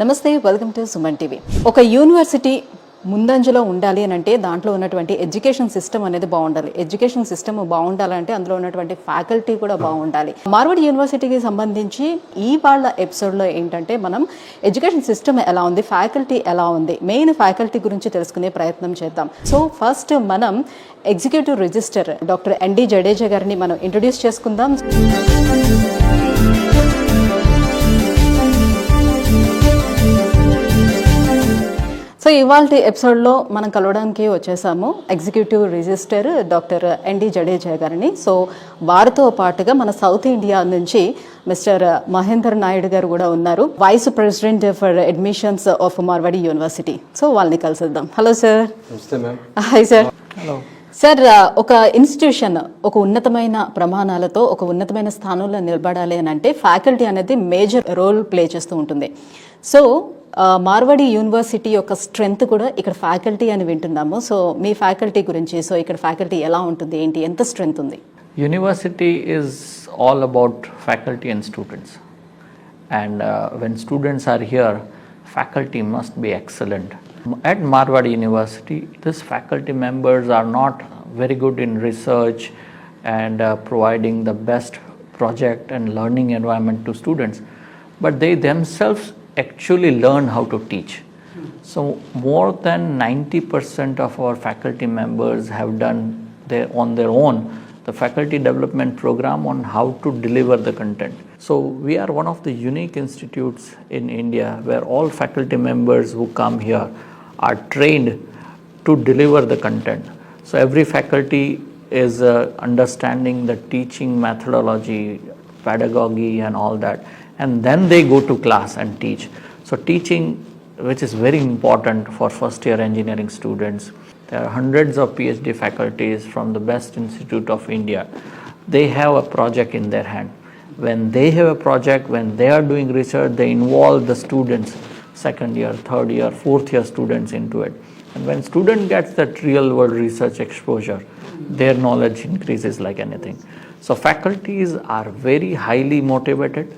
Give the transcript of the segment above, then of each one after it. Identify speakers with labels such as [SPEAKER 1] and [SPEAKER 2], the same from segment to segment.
[SPEAKER 1] నమస్తే, welcome to Suman TV. ఒక university ముందంజలో ఉండాలి అని అంటే దాంట్లో ఉన్నటువంటి ఎడ్యుకేషన్ సిస్టమ్ అనేది బాగుండాలి. ఎడ్యుకేషన్ సిస్టమ్ బాగుండాలంటే అందులో ఉన్నటువంటి ఫ్యాకల్టీ కూడా బాగుండాలి. మార్వాడి యూనివర్సిటీకి సంబంధించి ఈ వాళ్ళ ఎపిసోడ్లో ఏంటంటే మనం ఎడ్యుకేషన్ సిస్టమ్ ఎలా ఉంది, ఫ్యాకల్టీ ఎలా ఉంది, మెయిన్ ఫ్యాకల్టీ గురించి తెలుసుకునే ప్రయత్నం చేద్దాం. సో ఫస్ట్ మనం executive registrar doctor ND Jadeja గారిని మనం ఇంట్రొడ్యూస్ చేసుకుందాం. సో ఇవాళ ఎపిసోడ్లో మనం కలవడానికి వచ్చేసాము executive registrar doctor ND Jadeja గారిని. సో వారితో పాటుగా మన సౌత్ ఇండియా నుంచి మిస్టర్ మహేందర్ నాయుడు గారు కూడా ఉన్నారు, vice president for admissions of Marwadi university. So వాళ్ళని కలిసిద్దాం. Hello sir. Hi sir.
[SPEAKER 2] Hello
[SPEAKER 1] sir. ఒక ఇన్స్టిట్యూషన్ ఒక ఉన్నతమైన ప్రమాణాలతో ఒక ఉన్నతమైన స్థానంలో నిలబడాలి అని అంటే ఫ్యాకల్టీ అనేది మేజర్ రోల్ ప్లే చేస్తూ ఉంటుంది. సో మార్వాడి యూనివర్సిటీ యొక్క స్ట్రెంగ్త్ కూడా ఇక్కడ ఫ్యాకల్టీ అని వింటున్నాము. సో మీ ఫ్యాకల్టీ గురించి, సో ఇక్కడ ఫ్యాకల్టీ ఎలా ఉంటుంది, ఏంటి, ఎంత స్ట్రెంగ్త్ ఉంది?
[SPEAKER 2] University is all about faculty and students, and when students are here, faculty must be excellent. At Marwadi University, these faculty members are not very good in research and providing the best project and learning environment to students, but they themselves actually learn how to teach. So more than 90% of our faculty members have done on their own the faculty development program on how to deliver the content. So we are one of the unique institutes in India where all faculty members who come here are trained to deliver the content. So every faculty is understanding the teaching methodology, pedagogy and all that, and then they go to class and teach. So teaching, which is very important for first year engineering students, there are hundreds of PhD faculties from the best institute of India. They have a project in their hand. When they have a project, when they are doing research, they involve the students, second year, third year, fourth year students into it. And when student gets that real world research exposure, their knowledge increases like anything. So faculties are very highly motivated.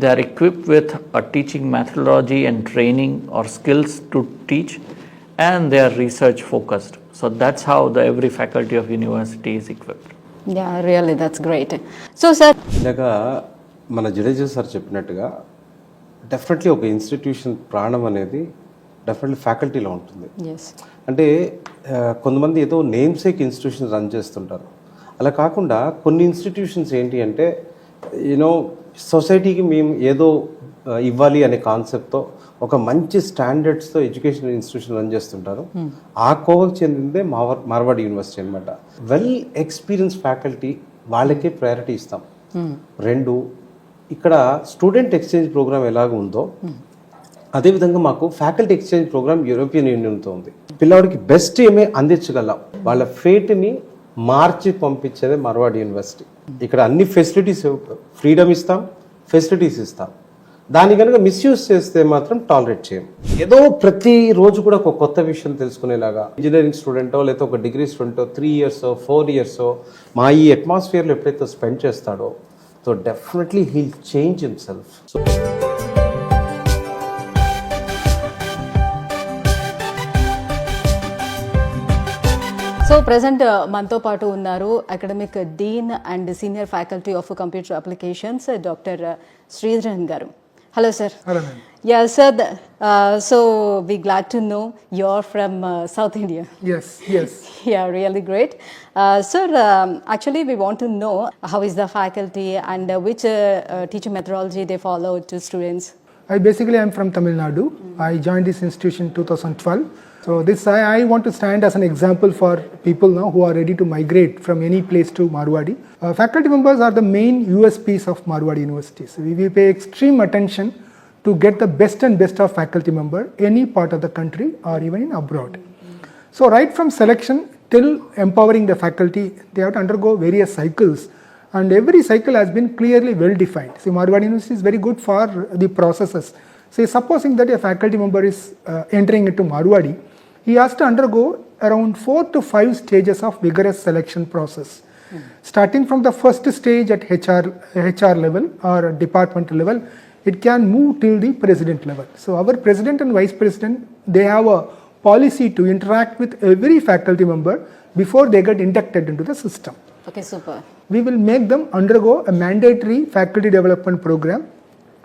[SPEAKER 2] They are equipped with a teaching methodology and training or skills to teach, and they are research focused. So that's how every faculty of university is equipped.
[SPEAKER 1] Yeah, really, that's great. So sir,
[SPEAKER 3] ఇందాక మన Jadeja sir చెప్పినట్టుగా definitely ఒక institution ప్రాణం అనేది definitely ఫ్యాకల్టీలో ఉంటుంది.
[SPEAKER 1] yes,
[SPEAKER 3] అంటే కొంతమంది ఏదో నేమ్ సేక్ ఇన్స్టిట్యూషన్ రన్ చేస్తుంటారు. అలా కాకుండా కొన్ని ఇన్స్టిట్యూషన్స్ ఏంటి అంటే యూనో సొసైటీకి మేము ఏదో ఇవ్వాలి అనే కాన్సెప్ట్తో ఒక మంచి స్టాండర్డ్స్తో ఎడ్యుకేషన్ ఇన్స్టిట్యూషన్ రన్ చేస్తుంటారు. ఆ కోవకు చెందిందే మార్వాడి యూనివర్సిటీ అనమాట. వెల్ ఎక్స్పీరియన్స్ ఫ్యాకల్టీ వాళ్ళకే ప్రయారిటీ ఇస్తాం. రెండు, ఇక్కడ స్టూడెంట్ ఎక్స్చేంజ్ ప్రోగ్రామ్ ఎలాగ ఉందో అదేవిధంగా మాకు ఫ్యాకల్టీ ఎక్స్చేంజ్ ప్రోగ్రామ్ యూరోపియన్ యూనియన్తో ఉంది. పిల్లవాడికి బెస్ట్ ఏమే అందించగలం, వాళ్ళ ఫేట్ని మార్చి పంపించేదే మార్వాడి యూనివర్సిటీ. ఇక్కడ అన్ని ఫెసిలిటీస్, ఫ్రీడమ్ ఇస్తాం, ఫెసిలిటీస్ ఇస్తాం. దాన్ని కనుక మిస్యూజ్ చేస్తే మాత్రం టాలరేట్ చేయం. ఏదో ప్రతి రోజు కూడా ఒక కొత్త విషయం తెలుసుకునేలాగా ఇంజనీరింగ్ స్టూడెంటో లేదా ఒక డిగ్రీ స్టూడెంటో 3 years 4 years మా ఈ అట్మాస్ఫియర్లో ఎప్పుడైతే స్పెండ్ చేస్తాడో so definitely he'll change himself.
[SPEAKER 1] So present మనతో పాటు ఉన్నారు academic dean and senior faculty of computer applications doctor Sridharan గారు. Hello sir.
[SPEAKER 4] Hello, ma'am.
[SPEAKER 1] Yeah, sir. So we glad to know you're from South India.
[SPEAKER 4] Yes, yes.
[SPEAKER 1] Yeah, really great. Sir, actually we want to know how is the faculty and which teaching methodology they follow to students.
[SPEAKER 4] I am from Tamil Nadu. I joined this institution in 2012. So I want to stand as an example for people now who are ready to migrate from any place to Marwadi. Faculty members are the main USPs of Marwadi University. So we pay extreme attention to get the best and best of faculty member any part of the country or even in abroad. So right from selection till empowering the faculty, they have to undergo various cycles, and every cycle has been clearly well defined. See, Marwadi University is very good for the processes. Say supposing that a faculty member is entering into Marwadi, he has to undergo around 4 to 5 stages of vigorous selection process. Starting from the first stage at HR level or department level, it can move till the president level. So our president and vice president, they have a policy to interact with every faculty member before they get inducted into the system.
[SPEAKER 1] Okay super.
[SPEAKER 4] We will make them undergo a mandatory faculty development program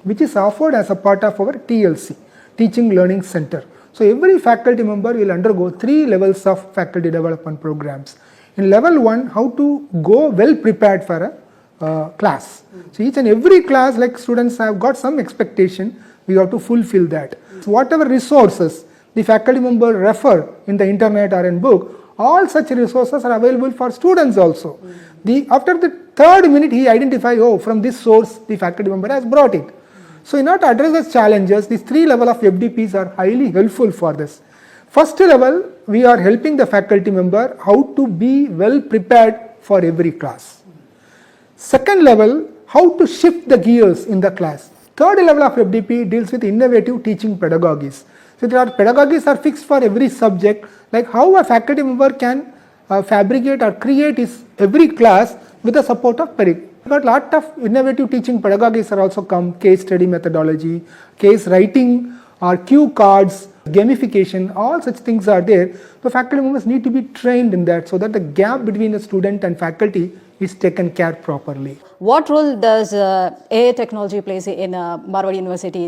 [SPEAKER 4] which is offered as a part of our TLC, Teaching Learning Center. So every faculty member will undergo 3 levels of faculty development programs. In level 1, how to go well prepared for a class. So each and every class, like students have got some expectation, we have to fulfill that. So whatever resources the faculty member refer in the internet or in book, all such resources are available for students also. After the 3rd minute he identify, oh, from this source the faculty member has brought it. So in order to address these challenges, these 3 level of FDPs are highly helpful for this. First level, we are helping the faculty member how to be well prepared for every class. Second level, how to shift the gears in the class. Third level of FDP deals with innovative teaching pedagogies. So there are pedagogies are fixed for every subject, like how a faculty member can fabricate or create his every class with the support of pedagogy. But lot of innovative teaching pedagogies are also come, case study methodology, case writing or cue cards, gamification, all such things are there. So faculty members need to be trained in that so that the gap between the student and faculty is taken care properly.
[SPEAKER 1] What role does AI technology plays in Marwadi University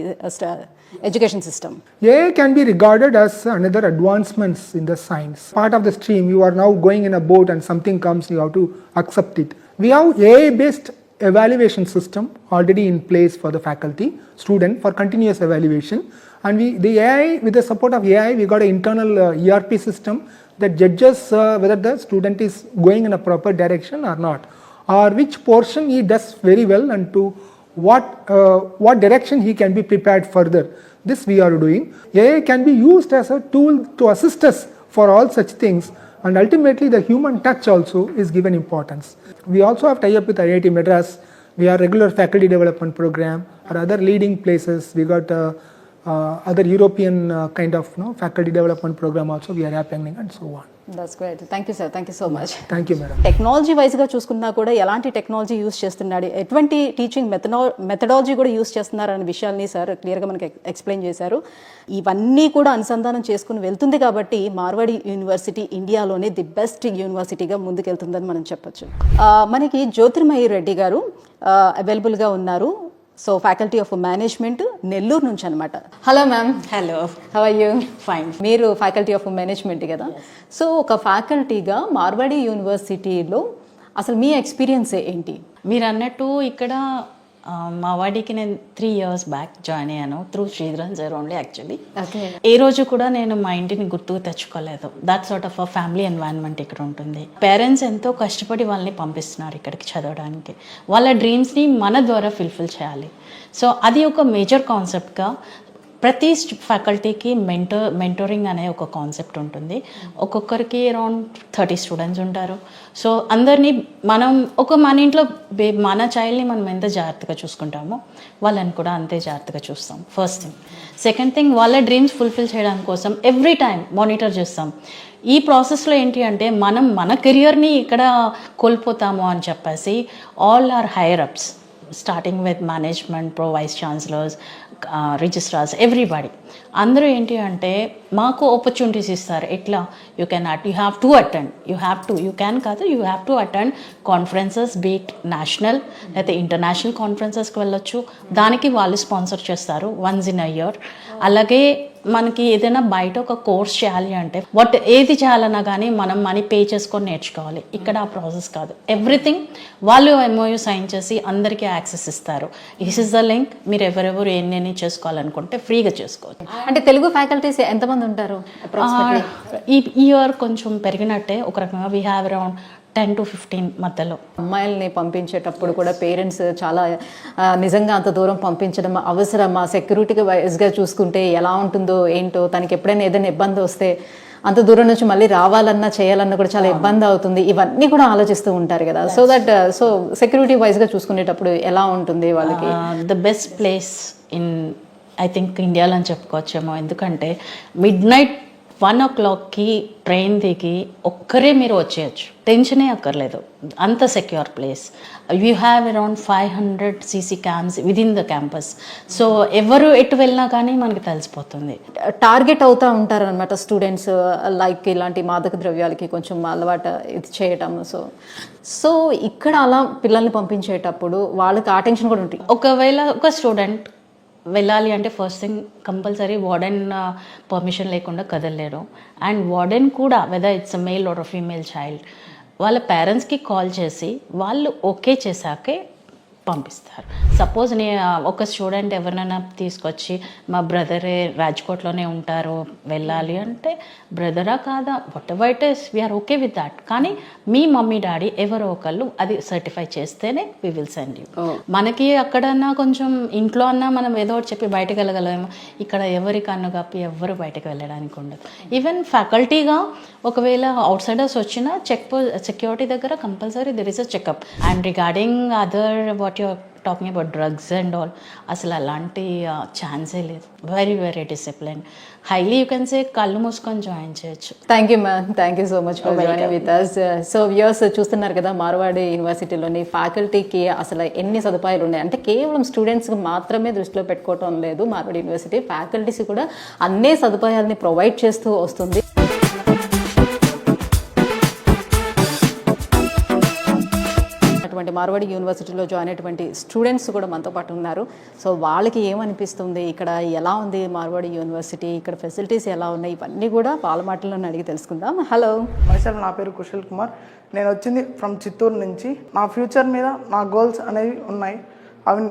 [SPEAKER 1] education system?
[SPEAKER 4] AI can be regarded as another advancements in the science. Part of the stream, you are now going in a boat and something comes, you have to accept it. We have AI-based evaluation system already in place for the faculty, student for continuous evaluation. And the AI, with the support of AI, we got an internal ERP system that judges whether the student is going in a proper direction or not, or which portion he does very well and to what direction he can be prepared further. This we are doing. AI can be used as a tool to assist us for all such things, and ultimately the human touch also is given importance. We also have tie up with IIT Madras. We have regular faculty development program or other leading places. We got other European kind of faculty development program also we are happening and so on.
[SPEAKER 1] That's great. Thank you, sir. Thank you so much.
[SPEAKER 4] Thank you, madam.
[SPEAKER 1] Technology వైజ్గా చూసుకున్నా కూడా ఎలాంటి technology use చేస్తున్నాడు, ఎటువంటి teaching methodology కూడా use చేస్తున్నారు అనే విషయాల్ని సార్ క్లియర్గా మనకి ఎక్స్ప్లెయిన్ చేశారు. ఇవన్నీ కూడా అనుసంధానం చేసుకుని వెళ్తుంది కాబట్టి మార్వాడి యూనివర్సిటీ ఇండియాలోనే ది బెస్ట్ యూనివర్సిటీగా ముందుకెళ్తుందని మనం చెప్పొచ్చు. మనకి జ్యోతిర్మయి రెడ్డి గారు అవైలబుల్గా ఉన్నారు. So faculty of management Nellore నుంచి అనమాట. Hello ma'am.
[SPEAKER 5] Hello,
[SPEAKER 1] how are you?
[SPEAKER 5] Fine.
[SPEAKER 1] మీరు ఫ్యాకల్టీ ఆఫ్ మేనేజ్మెంట్ కదా. సో ఒక ఫ్యాకల్టీగా మార్వాడి యూనివర్సిటీలో అసలు మీ ఎక్స్పీరియన్స్ ఏంటి?
[SPEAKER 5] మీరు అన్నట్టు ఇక్కడ మా వాడికి నేను 3 years బ్యాక్ జాయిన్ అయ్యాను through Sridharan sir only. Actually ఏ రోజు కూడా నేను మా ఇంటిని గుర్తుకు తెచ్చుకోలేదు. That sort of a family environment ఇక్కడ ఉంటుంది. పేరెంట్స్ ఎంతో కష్టపడి వాళ్ళని పంపిస్తున్నారు ఇక్కడికి చదవడానికి. వాళ్ళ డ్రీమ్స్ని మన ద్వారా ఫుల్ఫిల్ చేయాలి. సో అది ఒక మేజర్ కాన్సెప్ట్గా ప్రతి ఫ్యాకల్టీకి మెంటోరింగ్ అనే ఒక కాన్సెప్ట్ ఉంటుంది. ఒక్కొక్కరికి అరౌండ్ 30 స్టూడెంట్స్ ఉంటారు. సో అందరినీ మనం మన ఇంట్లో మన చైల్డ్ని మనం ఎంత జాగ్రత్తగా చూసుకుంటామో వాళ్ళని కూడా అంతే జాగ్రత్తగా చూస్తాం. First thing. సెకండ్ థింగ్, వాళ్ళ డ్రీమ్స్ ఫుల్ఫిల్ చేయడం కోసం ఎవ్రీ టైం మానిటర్ చేస్తాం. ఈ ప్రాసెస్లో ఏంటి అంటే మనం మన కెరియర్ని ఇక్కడ కోల్పోతాము అని చెప్పేసి all our higher ups starting with management, pro vice chancellors, registrars, everybody అందరూ ఏంటి అంటే మాకు ఆపర్చునిటీస్ ఇస్తారు. ఎట్లా you have to attend, you have to attend conferences, be it national లేకపోతే ఇంటర్నేషనల్ కాన్ఫరెన్సెస్కి వెళ్ళొచ్చు. దానికి వాళ్ళు స్పాన్సర్ చేస్తారు వన్స్ ఇన్ అ ఇయర్. అలాగే మనకి ఏదైనా బయట ఒక కోర్స్ చేయాలి అంటే ఏది చేయాలన్నా కానీ మనం మనీ పే చేసుకొని నేర్చుకోవాలి. ఇక్కడ ఆ ప్రాసెస్ కాదు. ఎవ్రీథింగ్ వాళ్ళు MOU సైన్ చేసి అందరికీ యాక్సెస్ ఇస్తారు. This is the link. మీరు ఎవరెవరు ఎన్ని చేసుకోవాలనుకుంటే ఫ్రీగా చేసుకోవచ్చు.
[SPEAKER 1] అంటే తెలుగు ఫ్యాకల్టీస్ ఎంతమంది ఉంటారు?
[SPEAKER 5] ఈ ఇయర్ కొంచెం పెరిగినట్టే ఒక రకంగా. వీ హ్యావ్ అరౌండ్ 10 to 15 మధ్యలో.
[SPEAKER 1] అమ్మాయిల్ని పంపించేటప్పుడు కూడా పేరెంట్స్ చాలా నిజంగా అంత దూరం పంపించడం అవసరమా? సెక్యూరిటీగా వైజ్గా చూసుకుంటే ఎలా ఉంటుందో ఏంటో, తనకి ఎప్పుడైనా ఏదైనా ఇబ్బంది వస్తే అంత దూరం నుంచి మళ్ళీ రావాలన్నా చేయాలన్నా కూడా చాలా ఇబ్బంది అవుతుంది. ఇవన్నీ కూడా ఆలోచిస్తూ ఉంటారు కదా. సో సెక్యూరిటీ వైజ్గా చూసుకునేటప్పుడు ఎలా ఉంటుంది వాళ్ళకి?
[SPEAKER 5] The best place in I think ఇండియాలో అని చెప్పుకోవచ్చేమో. ఎందుకంటే మిడ్ నైట్ 1 o'clockకి ట్రైన్ దిగి ఒక్కరే మీరు వచ్చేయచ్చు, టెన్షనే అక్కర్లేదు, అంత secure place. You have around 500 CC cams within the campus. So ఎవరు ఎటు వెళ్ళినా కానీ మనకి తెలిసిపోతుంది.
[SPEAKER 1] టార్గెట్ అవుతూ ఉంటారనమాట స్టూడెంట్స్, లైక్ ఇలాంటి మాదక ద్రవ్యాలకి కొంచెం అలవాటు ఇది చేయటం. సో ఇక్కడ అలా పిల్లల్ని పంపించేటప్పుడు వాళ్ళకి ఆ టెన్షన్ కూడా ఉంటుంది.
[SPEAKER 5] ఒకవేళ ఒక స్టూడెంట్ వెళ్ళాలి అంటే first thing compulsory warden permission లేకుండా కదలలేరు. అండ్ వార్డెన్ కూడా whether it's a male or female child వాళ్ళ పేరెంట్స్కి కాల్ చేసి వాళ్ళు ఓకే చేశాకే పంపిస్తారు. సపోజ్ ఒక స్టూడెంట్ ఎవరినైనా తీసుకొచ్చి మా బ్రదరే రాజ్కోట్లోనే ఉంటారు వెళ్ళాలి అంటే, బ్రదరా కాదా whatever it is we're okay with that. కానీ మీ మమ్మీ డాడీ ఎవరో ఒకళ్ళు అది సర్టిఫై చేస్తేనే వి విల్ సెండ్ యూ. మనకి అక్కడన్నా కొంచెం ఇంట్లో అన్నా మనం ఏదో ఒకటి చెప్పి బయటకు వెళ్ళగలమేమో, ఇక్కడ ఎవరి కన్ను కప్పి ఎవరు బయటకు వెళ్ళడానికి ఉండదు. ఈవెన్ ఫ్యాకల్టీగా ఒకవేళ అవుట్ సైడర్స్ వచ్చినా సెక్యూరిటీ దగ్గర compulsory there is a checkup. And regarding other what you're talking about drugs and all, అసలు అలాంటి ఛాన్సే లేదు. Very very discipline, highly you can say కళ్ళు మూసుకొని జాయిన్ చేయొచ్చు.
[SPEAKER 1] Thank you ma'am, thank you so much for joining with us. So viewers చూస్తున్నారు కదా, మార్వాడి యూనివర్సిటీలోని ఫ్యాకల్టీకి అసలు ఎన్ని సదుపాయాలు ఉన్నాయి అంటే కేవలం స్టూడెంట్స్కి మాత్రమే దృష్టిలో పెట్టుకోవటం లేదు. మార్వాడి యూనివర్సిటీ ఫ్యాకల్టీస్ కూడా అన్ని సదుపాయాలని ప్రొవైడ్ చేస్తూ వస్తుంది. మార్వాడి యూనివర్సిటీలో జాయిన్ అయినటువంటి స్టూడెంట్స్ కూడా మనతో పాటు ఉన్నారు. సో వాళ్ళకి ఏమనిపిస్తుంది, ఇక్కడ ఎలా ఉంది మార్వాడి యూనివర్సిటీ, ఇక్కడ ఫెసిలిటీస్ ఎలా ఉన్నాయి, ఇవన్నీ కూడా వాళ్ళ మాటలను అడిగి తెలుసుకుందాం. హలో
[SPEAKER 6] మైసెల్ఫ్, నా పేరు కుశల్ కుమార్. నేను వచ్చింది ఫ్రమ్ చిత్తూరు నుంచి. నా ఫ్యూచర్ మీద నా గోల్స్ అనేవి ఉన్నాయి. అవి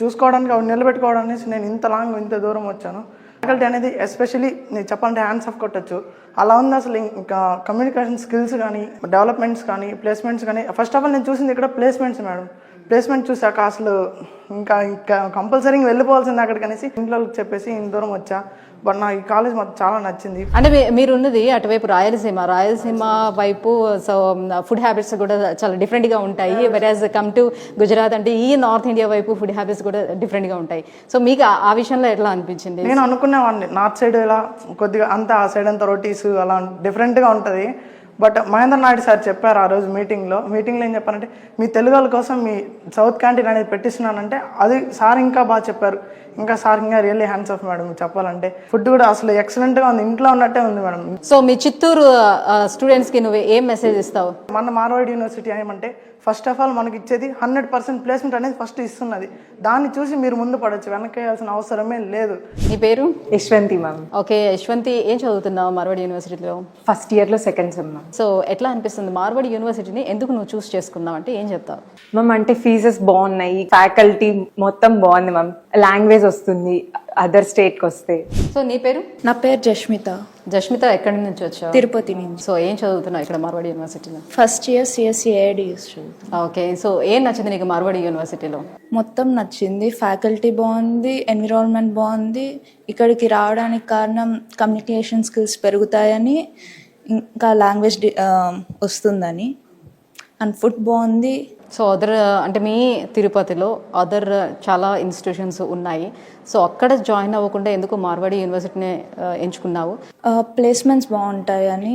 [SPEAKER 6] చూసుకోవడానికి, అవి నిలబెట్టుకోవడానికి నేను ఇంత దూరం వచ్చాను. ఫ్యాకల్టీ అనేది ఎస్పెషలీ నేను చెప్పాలంటే హ్యాండ్స్ ఆఫ్ కొట్టచ్చు అలా ఉంది. అసలు ఇంకా కమ్యూనికేషన్ స్కిల్స్ కానీ, డెవలప్మెంట్స్ కానీ, ప్లేస్మెంట్స్ కానీ, ఫస్ట్ ఆఫ్ ఆల్ నేను చూసింది ఇక్కడ ప్లేస్మెంట్స్ మేడం. ప్లేస్మెంట్ చూసాక అసలు ఇంకా కంపల్సరీ వెళ్ళిపోవాల్సింది అక్కడికి అనేసి ఇంట్లో చెప్పేసి ఇంత దూరం వచ్చా. బట్ నాకు ఈ కాలేజ్ మాకు చాలా నచ్చింది.
[SPEAKER 1] అంటే మీరు ఉన్నది అటువైపు రాయలసీమ వైపు. సో ఫుడ్ హ్యాబిట్స్ కూడా చాలా డిఫరెంట్గా ఉంటాయి. వెరాజ్ కమ్ టు గుజరాత్ అంటే ఈ నార్త్ ఇండియా వైపు ఫుడ్ హ్యాబిట్స్ కూడా డిఫరెంట్గా ఉంటాయి. సో మీకు ఆ విషయంలో ఎట్లా అనిపించింది?
[SPEAKER 6] నేను అనుకునేవాడిని నార్త్ సైడ్ ఇలా కొద్దిగా అంతా ఆ సైడ్ అంతా రొటీస్ అలా డిఫరెంట్గా ఉంటుంది. బట్ మహేంద్ర నాయుడు సార్ చెప్పారు ఆ రోజు మీటింగ్లో ఏం చెప్పారంటే, మీ తెలుగు వాళ్ళ కోసం మీ సౌత్ క్యాంటీన్ అనేది పెట్టిస్తున్నానంటే అది సార్ ఇంకా బాగా చెప్పారు. ఇంకా సార్ ఇంకా రియల్లీ హ్యాండ్స్ ఆఫ్ మేడం. చెప్పాలంటే ఫుడ్ కూడా అసలు ఎక్సలెంట్గా ఉంది, ఇంట్లో ఉన్నట్టే ఉంది మేడం.
[SPEAKER 1] సో మీ చిత్తూరు స్టూడెంట్స్కి నువ్వు ఏం మెసేజ్ ఇస్తావు?
[SPEAKER 6] మన మార్వాడి యూనివర్సిటీ ఏమంటే ఫస్ట్ ఆఫ్ ఆల్ మనకి ఇచ్చేది 100% ప్లేస్మెంట్ అనేది ఫస్ట్ ఇస్తున్నది. దాన్ని చూసి మీరు ముందు పడవచ్చు, వెనకేయాల్సిన అవసరమే లేదు.
[SPEAKER 1] నీ పేరు?
[SPEAKER 7] యశ్వంతి మ్యామ్.
[SPEAKER 1] ఓకే యశ్వంతి, ఏం చదువుతున్నావు మార్వాడి యూనివర్సిటీలో?
[SPEAKER 7] ఫస్ట్ ఇయర్లో సెకండ్ సెమ్ మ్యామ్.
[SPEAKER 1] సో ఎట్లా అనిపిస్తుంది మార్వాడి యూనివర్సిటీని ఎందుకు నువ్వు చూస్ చేసుకున్నావు అంటే ఏం చెప్తావు?
[SPEAKER 7] మ్యామ్ అంటే ఫీజెస్ బాగున్నాయి, ఫ్యాకల్టీ మొత్తం బాగుంది మ్యామ్, లాంగ్వేజ్ వస్తుంది అదర్ స్టేట్కి వస్తే.
[SPEAKER 1] సో నీ పేరు?
[SPEAKER 8] నా పేరు జష్మిత.
[SPEAKER 1] జష్మిత, ఎక్కడి నుంచి వచ్చావు?
[SPEAKER 8] తిరుపతి నుంచి.
[SPEAKER 1] సో ఏం చదువుతున్నావు ఇక్కడ మార్వాడి యూనివర్సిటీలో?
[SPEAKER 8] ఫస్ట్ ఇయర్ సిఎస్సి ఏఐడిఎస్ చదువుతున్నాను.
[SPEAKER 1] ఓకే, సో ఏం నచ్చింది నీకు మార్వాడి యూనివర్సిటీలో?
[SPEAKER 8] మొత్తం నచ్చింది. ఫ్యాకల్టీ బాగుంది, ఎన్విరాన్మెంట్ బాగుంది. ఇక్కడికి రావడానికి కారణం కమ్యూనికేషన్ స్కిల్స్ పెరుగుతాయని, ఇంకా లాంగ్వేజ్ వస్తుందని, అండ్ ఫుడ్ బాగుంది.
[SPEAKER 1] సో అదర్ అంటే మీ తిరుపతిలో అదర్ చాలా ఇన్స్టిట్యూషన్స్ ఉన్నాయి. సో అక్కడ జాయిన్ అవ్వకుండా ఎందుకు మార్వాడి యూనివర్సిటీని ఎంచుకున్నావు?
[SPEAKER 8] ప్లేస్మెంట్స్ బాగుంటాయని,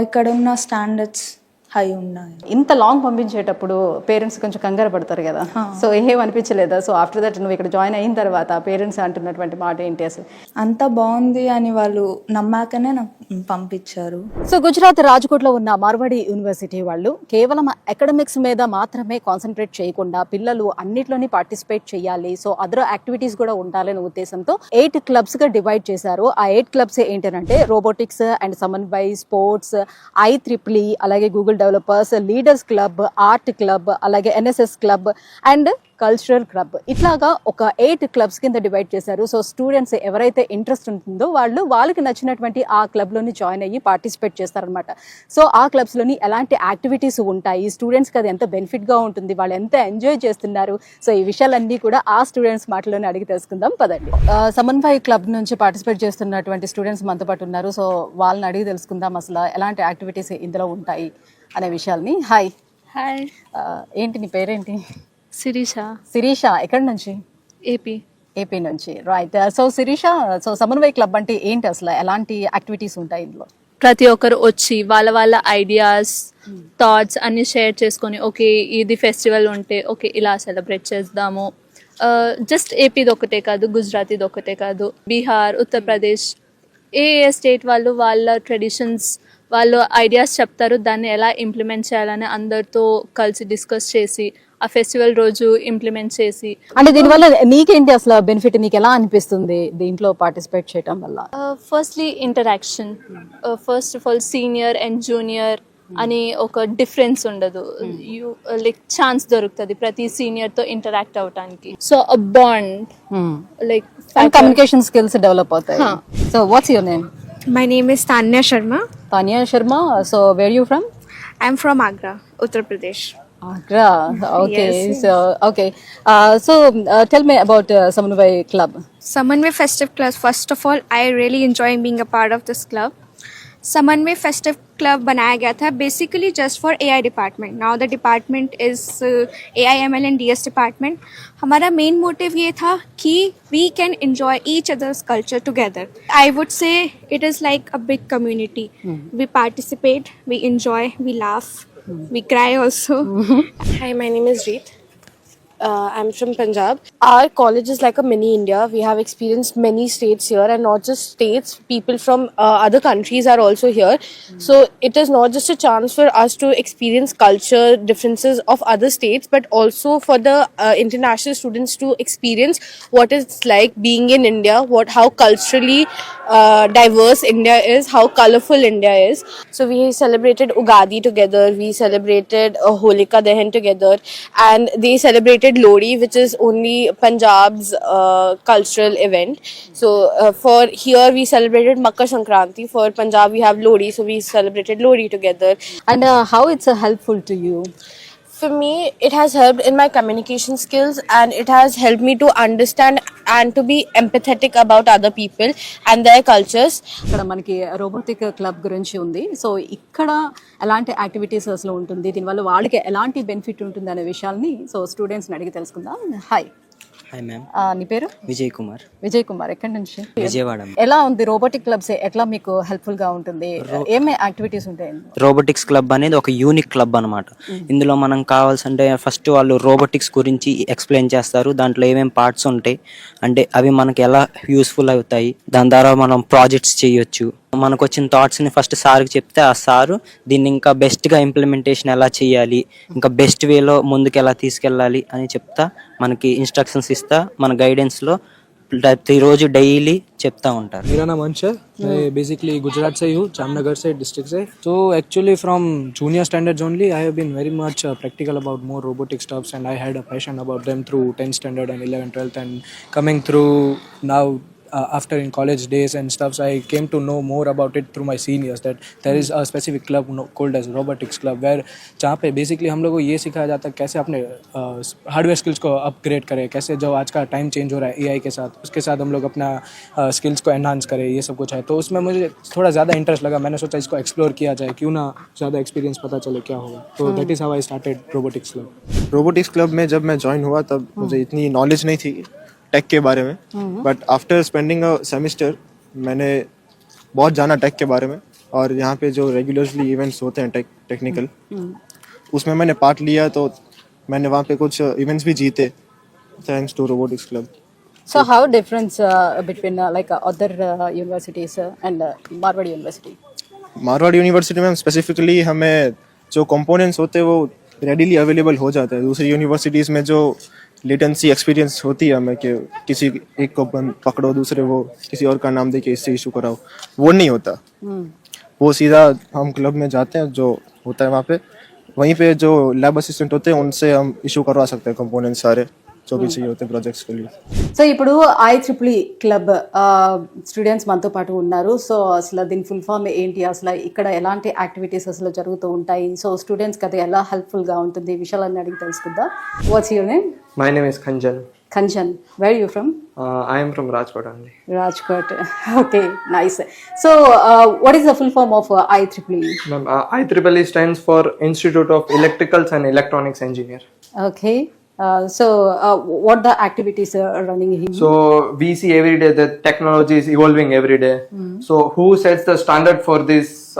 [SPEAKER 8] ఇక్కడ ఉన్న స్టాండర్డ్స్ హై ఉన్నాయి.
[SPEAKER 1] ఇంత లాంగ్ పంపించేటప్పుడు పేరెంట్స్ కొంచెం కంగారు పడతారు కదా, సో ఏం అనిపించలేదా? సో ఆఫ్టర్ దట్ నువ్వు ఇక్కడ జాయిన్ అయిన తర్వాత పేరెంట్స్ అంటున్నటువంటి మాట ఏంటి అసలు?
[SPEAKER 8] అంత బాగుంది అని వాళ్ళు నమ్మాకనే నాకు పంపించారు.
[SPEAKER 1] సో గుజరాత్ రాజ్కోట్లో ఉన్న మార్వాడి యూనివర్సిటీ వాళ్ళు కేవలం అకాడమిక్స్ మీద మాత్రమే కాన్సన్ట్రేట్ చేయకుండా పిల్లలు అన్నిట్లోని పార్టిసిపేట్ చేయాలి, సో అదర్ యాక్టివిటీస్ కూడా ఉండాలనే ఉద్దేశంతో 8 క్లబ్స్ గా డివైడ్ చేశారు. ఆ 8 క్లబ్స్ ఏంటంటే robotics and Samanvay, sports, IEEE, అలాగే Google developers, leaders club, art club, అలాగే NSS club and cultural club. ఇట్లాగా ఒక 8 క్లబ్స్ కింద డివైడ్ చేశారు. సో స్టూడెంట్స్ ఎవరైతే ఇంట్రెస్ట్ ఉంటుందో వాళ్ళకి నచ్చినటువంటి ఆ క్లబ్లోని జాయిన్ అయ్యి పార్టిసిపేట్ చేస్తారనమాట. సో ఆ క్లబ్స్లోని ఎలాంటి యాక్టివిటీస్ ఉంటాయి, స్టూడెంట్స్కి అది ఎంత బెనిఫిట్గా ఉంటుంది, వాళ్ళు ఎంత ఎంజాయ్ చేస్తున్నారు, సో ఈ విషయాలన్నీ కూడా ఆ స్టూడెంట్స్ మాటలోనే అడిగి తెలుసుకుందాం పదండి. సమన్వయ్ క్లబ్ నుంచి పార్టిసిపేట్ చేస్తున్నటువంటి స్టూడెంట్స్ మనతో పాటు ఉన్నారు. సో వాళ్ళని అడిగి తెలుసుకుందాం అసలు ఎలాంటి యాక్టివిటీస్ ఇందులో ఉంటాయి అనే విషయాల్ని. హాయ్.
[SPEAKER 8] హాయ్.
[SPEAKER 1] ఏంటి నీ పేరేంటి?
[SPEAKER 8] శిరీష.
[SPEAKER 1] శిరీష, ఎక్కడి నుంచి?
[SPEAKER 8] ఏపీ.
[SPEAKER 1] ఏపీ నుంచి రైట్. సో శిరీష, సో సమన్వయ క్లబ్ అంటే ఏంటి అసలు, ఎలాంటి యాక్టివిటీస్ ఉంటాయి ఇందులో?
[SPEAKER 9] ప్రతి ఒక్కరు వచ్చి వాళ్ళ వాళ్ళ ఐడియాస్ థాట్స్ అన్ని షేర్ చేసుకొని ఓకే ఇది ఫెస్టివల్ ఉంటే ఓకే ఇలా సెలబ్రేట్ చేద్దాము. జస్ట్ ఏపీది ఒకటే కాదు, గుజరాతీది ఒకటే కాదు, బీహార్, ఉత్తరప్రదేశ్ ఏ స్టేట్ వాళ్ళు వాళ్ళ ట్రెడిషన్స్ వాళ్ళు ఐడియాస్ చెప్తారు, దాన్ని ఎలా ఇంప్లిమెంట్ చేయాలని అందరితో కలిసి డిస్కస్ చేసి ఆ ఫెస్టివల్ రోజు ఇంప్లిమెంట్ చేసి.
[SPEAKER 1] అంటే దీనివల్ల నీకేంటి అసలు బెనిఫిట్, నీకు ఎలా అనిపిస్తుంది దీంట్లో పార్టిసిపేట్ చేయడం వల్ల?
[SPEAKER 9] Firstly interaction, first of all senior and junior అని ఒక డిఫరెన్స్ ఉండదు. యూ లైక్ ఛాన్స్ దొరుకుతుంది ప్రతి సీనియర్తో ఇంటరాక్ట్ అవడానికి. So a bond like
[SPEAKER 1] communication skills develop అవుతాయి. So what's your name?
[SPEAKER 10] My name is Tanya Sharma.
[SPEAKER 1] Tanya Sharma. So where are you from?
[SPEAKER 10] I'm from Agra, Uttar Pradesh.
[SPEAKER 1] Agra. Okay.
[SPEAKER 10] Yes.
[SPEAKER 1] So okay. Tell me about Samanvay Club.
[SPEAKER 10] Samanvay Festive Club. First of all, I really enjoy being a part of this club. Samanvay festive club बनाया गया था basically just for AI department. Now the department is AIML and DS department. हमारा main motive ये था कि we can enjoy each others culture together. I would say it is like a big community. We participate, we enjoy, we laugh, we cry also.
[SPEAKER 11] Hi, my name is Reet. I'm from Punjab. Our college is like a mini India. We have experienced many states here, and not just states, people from other countries are also here. So it is not just a chance for us to experience culture differences of other states, but also for the international students to experience what it's like being in India, how culturally diverse India is, how colorful India is. So we celebrated Ugadi together, we celebrated Holika Dahan together, and they celebrated Lodi, which is only Punjab's cultural event. So for here we celebrated Makar Sankranti. For Punjab we have Lodi, so we celebrated Lodi together.
[SPEAKER 1] And how it's helpful to you?
[SPEAKER 11] For me, it has helped in my communication skills, and it has helped me to understand and to be empathetic about other people and their cultures.
[SPEAKER 1] ఇక్కడ మనకి robotic club గురించి ఉంది. So ఇక్కడ ఎలాంటి activities అసలు ఉంటుంది, దీనివల్ల వాళ్ళకి ఎలాంటి బెనిఫిట్ ఉంటుంది అనే విషయాల్ని సో స్టూడెంట్స్ని అడిగి తెలుసుకుందాం. హాయ్.
[SPEAKER 12] Hi ma'am.
[SPEAKER 1] నీ పేరు?
[SPEAKER 12] విజయ్ కుమార్.
[SPEAKER 1] విజయ్ కుమార్, ఎక్కడి నుంచి?
[SPEAKER 12] విజయవాడ.
[SPEAKER 1] ఎలా ఉంది రోబోటిక్ క్లబ్స్, ఎట్లా మీకు హెల్ప్ఫుల్ గా ఉంటుంది, ఏమే యాక్టివిటీస్ ఉంటాయి?
[SPEAKER 12] రోబోటిక్స్ క్లబ్ అనేది ఒక యూనిక్ క్లబ్ అనమాట. ఇందులో మనం కావాల్సింటే ఫస్ట్ వాళ్ళు రోబోటిక్స్ గురించి ఎక్స్ప్లెయిన్ చేస్తారు, దాంట్లో ఏమేమి పార్ట్స్ ఉంటాయి అంటే అవి మనకి ఎలా యూస్ఫుల్ అవుతాయి, దాని ద్వారా మనం ప్రాజెక్ట్స్ చేయొచ్చు. మనకు వచ్చిన థాట్స్ని ఫస్ట్ సార్కి చెప్తే ఆ సారు దీన్ని ఇంకా బెస్ట్గా ఇంప్లిమెంటేషన్ ఎలా చేయాలి, ఇంకా బెస్ట్ వేలో ముందుకు ఎలా తీసుకెళ్ళాలి అని చెప్తా మనకి ఇన్స్ట్రక్షన్స్ ఇస్తా మన గైడెన్స్లో ప్రతిరోజు డైలీ చెప్తా ఉంటారు.
[SPEAKER 13] मेरा नाम अंश है. मैं बेसिकली गुजरात से ही हूँ, जामनगर से डिस्ट्रिक्ट से. So actually from junior standards only I have been very much practical about more robotic stuffs, and I had a passion about them through 10th standard and 11th 12th, and coming through now after in college days and stuff, so I came to know more about it through my seniors that there is a specific club called as robotics club, where जहाँ पे basically हम लोग को ये सिखाया जाता है कैसे अपने हार्डवेयर स्किल्स को अपग्रेड करें, कैसे जो आज का टाइम चेंज हो रहा है AI के साथ, उसके साथ हम लोग अपना स्किल्स को एनहांस करें, ये सब कुछ है. तो उसमें मुझे थोड़ा ज़्यादा इंटरेस्ट लगा. मैंने सोचा इसको एक्सप्लोर किया जाए, क्यों ना ज़्यादा एक्सपीरियंस पता चले क्या होगा. तो that is how I started robotics club.
[SPEAKER 14] Robotics club में जब मैं ज्वाइन हुआ तब मुझे इतनी नॉलेज नहीं थी टेक के बारे में, but after spending a semester मैंने बहुत जाना टेक के बारे में, और यहाँ पे जो रेगुलरली इवेंट्स होते हैं टेक्निकल उसमें मैंने पार्ट लिया. तो मैंने वहाँ पे कुछ इवेंट्स भी जीते thanks to robotics club.
[SPEAKER 1] So how difference between like other universities and Marwadi University?
[SPEAKER 14] Marwar university में स्पेसिफिकली हमें जो कंपोनेंट्स होते हैं वो रेडीली अवेलेबल हो जाता है. दूसरी यूनिवर्सिटीज़ में जो लेटेंसी एक्सपीरियंस होती है हमें कि किसी एक को पकड़ो, दूसरे वो किसी और का नाम दे के इससे इशू कराओ, वो नहीं होता. वो सीधा हम क्लब में जाते हैं, जो होता है वहाँ पे वहीं पे जो लैब असिस्टेंट होते हैं उनसे हम इशू करवा सकते हैं कंपोनेंट्स सारे जो भी चाहिए होते हैं प्रोजेक्ट्स के लिए.
[SPEAKER 1] సో ఇప్పుడు IEEE క్లబ్ స్టూడెంట్స్ మనతో పాటు ఉన్నారు. సో అసలు దీని ఫుల్ ఫామ్ ఏంటి, అసలు ఇక్కడ ఎలాంటి యాక్టివిటీస్ అసలు జరుగుతూ ఉంటాయి, సో స్టూడెంట్స్కి అది ఎలా హెల్ప్ఫుల్గా ఉంటుంది, ఈ విషయాలన్నీ అడిగి తెలుసుకుందాం. Watts your name?
[SPEAKER 15] My name is Kanjan.
[SPEAKER 1] Kanchan. Where are you from?
[SPEAKER 15] I am from Rajkot only.
[SPEAKER 1] Rajkot. Okay, nice. So what is the full form of IEEE?
[SPEAKER 15] IEEE stands for Institute of Electricals and Electronics Engineer.
[SPEAKER 1] Okay. So what the activities are running here?
[SPEAKER 15] So we see every day that technology is evolving every day. So who sets the standard for these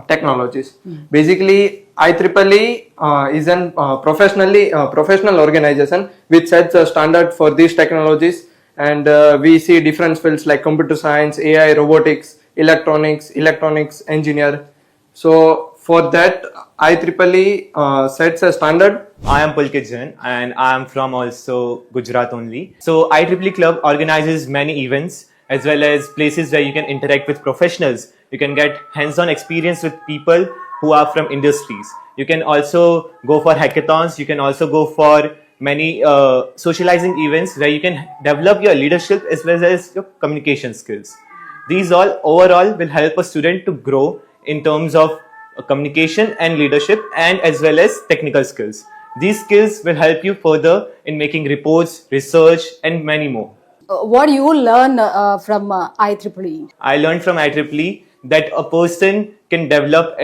[SPEAKER 15] technologies? Basically, IEEE is an professional organization which sets the standard for these technologies, and we see different fields like computer science, AI, robotics, electronics engineer. So for that, IEEE sets a standard.
[SPEAKER 16] I am Pulkit Jain and I am from also Gujarat only. So IEEE Club organizes many events as well as places where you can interact with professionals. You can get hands-on experience with people who are from industries. You can also go for hackathons. You can also go for many socializing events where you can develop your leadership as well as your communication skills. These all overall will help a student to grow in terms of communication and leadership and as well as technical skills. These skills will help you further in making reports, research and many more.
[SPEAKER 1] What do you learn from IEEE?
[SPEAKER 16] I learned from IEEE that a person can develop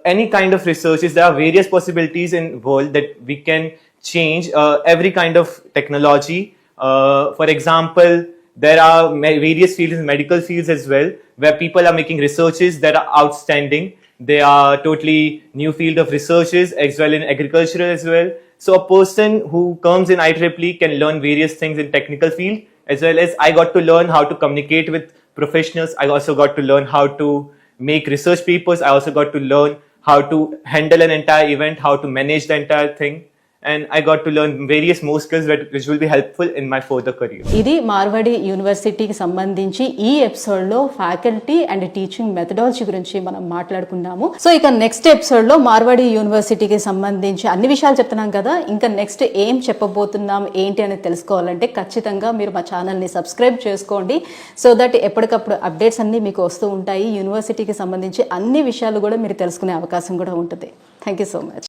[SPEAKER 16] any kind of researches. There are various possibilities in the world that we can change every kind of technology. For example, there are various fields in medical fields as well where people are making researches that are outstanding. They are totally new field of researches as well in agriculture as well. So a person who comes in IEEE can learn various things in technical field, as well as I got to learn how to communicate with professionals. I also got to learn how to make research papers. I also got to learn how to handle an entire event, how to manage the entire thing. And I got to learn various more skills which will be helpful in my further career.
[SPEAKER 1] ఇది మార్వాడి యూనివర్సిటీకి సంబంధించి ఈ ఎపిసోడ్లో faculty and teaching methodology గురించి మనం మాట్లాడుకున్నాము. So ఇక next ఎపిసోడ్లో మార్వాడి యూనివర్సిటీకి సంబంధించి అన్ని విషయాలు చెప్తున్నాం కదా, ఇంకా నెక్స్ట్ ఏం చెప్పబోతున్నాం ఏంటి అనేది తెలుసుకోవాలంటే ఖచ్చితంగా మీరు మా ఛానల్ని సబ్స్క్రైబ్ చేసుకోండి. సో దట్ ఎప్పటికప్పుడు అప్డేట్స్ అన్నీ మీకు వస్తూ ఉంటాయి. యూనివర్సిటీకి సంబంధించి అన్ని విషయాలు కూడా మీరు తెలుసుకునే అవకాశం కూడా ఉంటుంది. Thank you so much.